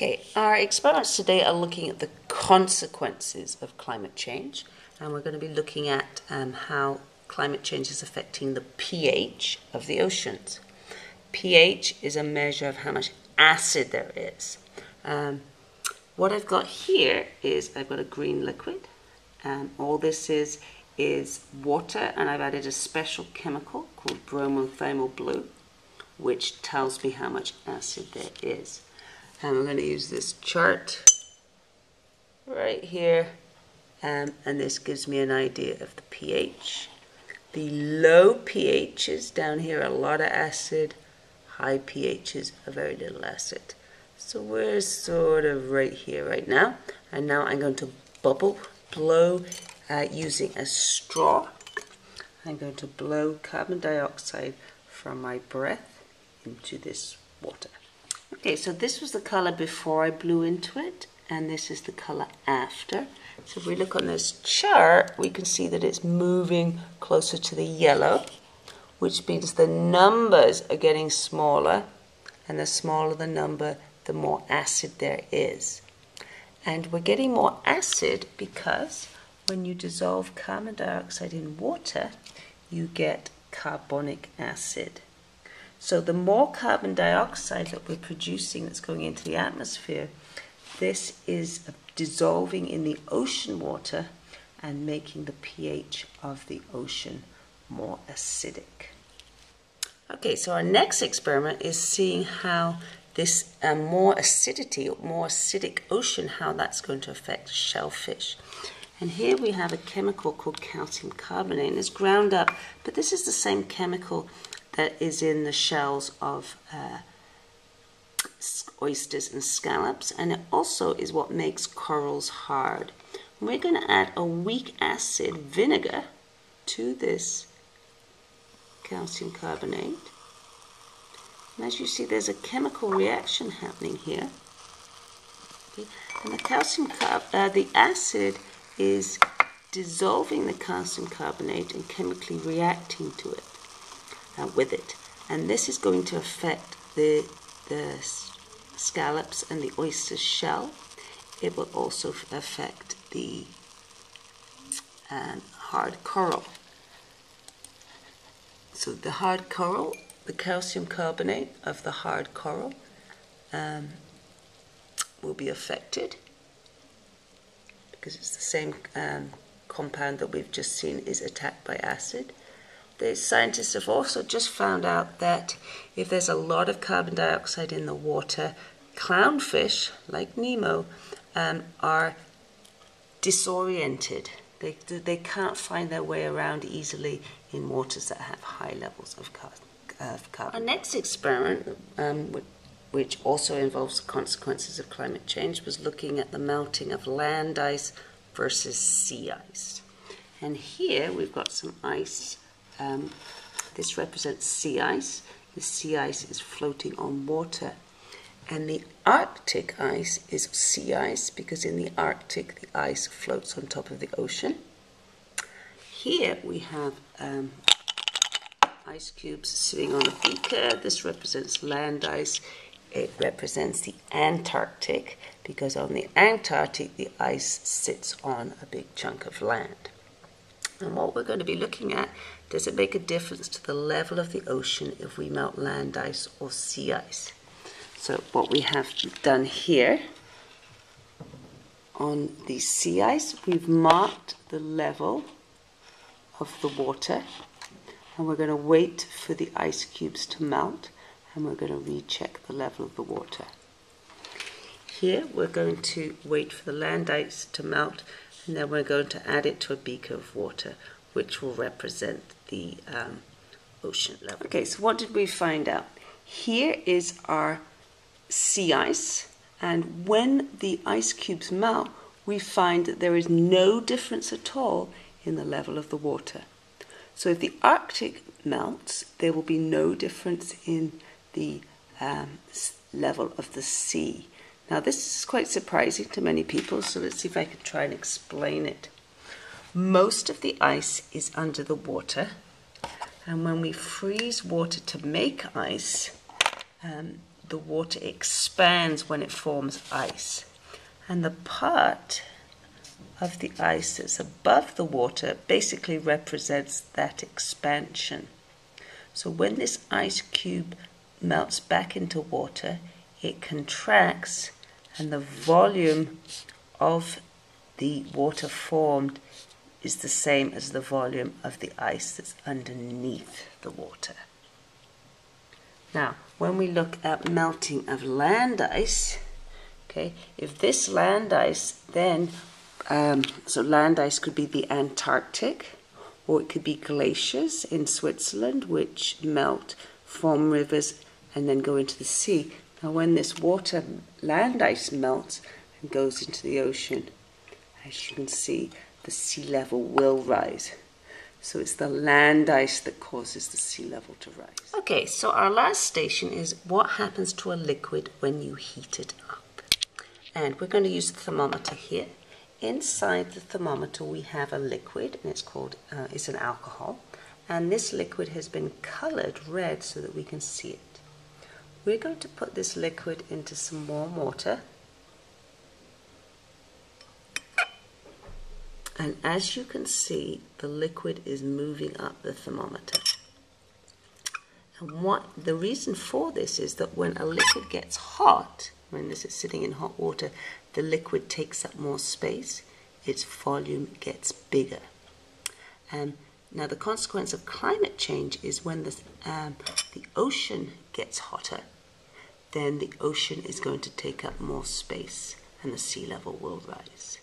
Okay, our experiments today are looking at the consequences of climate change, and we're going to be looking at how climate change is affecting the pH of the oceans. pH is a measure of how much acid there is. What I've got here is I've got a green liquid. All this is water, and I've added a special chemical called bromothiamyl blue, which tells me how much acid there is. And we're going to use this chart right here, and this gives me an idea of the pH. The low pHs down here are a lot of acid, high pHs are very little acid. So we're sort of right here right now, and now I'm going to blow using a straw. I'm going to blow carbon dioxide from my breath into this water. Okay, so this was the color before I blew into it, and this is the color after. So if we look on this chart, we can see that it's moving closer to the yellow, which means the numbers are getting smaller, and the smaller the number, the more acid there is. And we're getting more acid because when you dissolve carbon dioxide in water, you get carbonic acid. So the more carbon dioxide that we're producing that's going into the atmosphere, this is dissolving in the ocean water and making the pH of the ocean more acidic. Okay, so our next experiment is seeing how this more acidic ocean, how that's going to affect shellfish. And here we have a chemical called calcium carbonate, and it's ground up, but this is the same chemical that is in the shells of oysters and scallops, and it also is what makes corals hard. And we're going to add a weak acid vinegar to this calcium carbonate. And as you see, there's a chemical reaction happening here. Okay. And the acid is dissolving the calcium carbonate and chemically reacting to it. With it, and this is going to affect the scallops and the oyster shell. It will also affect the hard coral. So the hard coral, the calcium carbonate of the hard coral will be affected because it's the same compound that we've just seen is attacked by acid. The scientists have also just found out that if there's a lot of carbon dioxide in the water, clownfish, like Nemo, are disoriented. They can't find their way around easily in waters that have high levels of carbon. Our next experiment, which also involves the consequences of climate change, was looking at the melting of land ice versus sea ice. And here we've got some ice. This represents sea ice. The sea ice is floating on water. And the Arctic ice is sea ice because in the Arctic the ice floats on top of the ocean. Here we have ice cubes sitting on a beaker. This represents land ice. It represents the Antarctic because on the Antarctic the ice sits on a big chunk of land. And what we're going to be looking at, does it make a difference to the level of the ocean if we melt land ice or sea ice? So what we have done here on the sea ice, we've marked the level of the water, and we're going to wait for the ice cubes to melt, and we're going to recheck the level of the water. Here we're going to wait for the land ice to melt, and then we're going to add it to a beaker of water, which will represent the ocean level. Okay, so what did we find out? Here is our sea ice, and when the ice cubes melt, we find that there is no difference at all in the level of the water. So if the Arctic melts, there will be no difference in the level of the sea. Now this is quite surprising to many people, so let's see if I can try and explain it. Most of the ice is under the water, and when we freeze water to make ice, the water expands when it forms ice. And the part of the ice that's above the water basically represents that expansion. So when this ice cube melts back into water, it contracts, and the volume of the water formed is the same as the volume of the ice that's underneath the water. Now, when we look at melting of land ice, okay, if this land ice then, so land ice could be the Antarctic, or it could be glaciers in Switzerland, which melt, form rivers, and then go into the sea. Now, when this land ice melts and goes into the ocean, as you can see, the sea level will rise. So it's the land ice that causes the sea level to rise. Okay, so our last station is what happens to a liquid when you heat it up. And we're going to use the thermometer here. Inside the thermometer we have a liquid, and it's an alcohol. And this liquid has been colored red so that we can see it. We're going to put this liquid into some warm water. And as you can see, the liquid is moving up the thermometer. And the reason for this is that when a liquid gets hot, when this is sitting in hot water, the liquid takes up more space, its volume gets bigger. Now the consequence of climate change is when the ocean gets hotter, then the ocean is going to take up more space and the sea level will rise.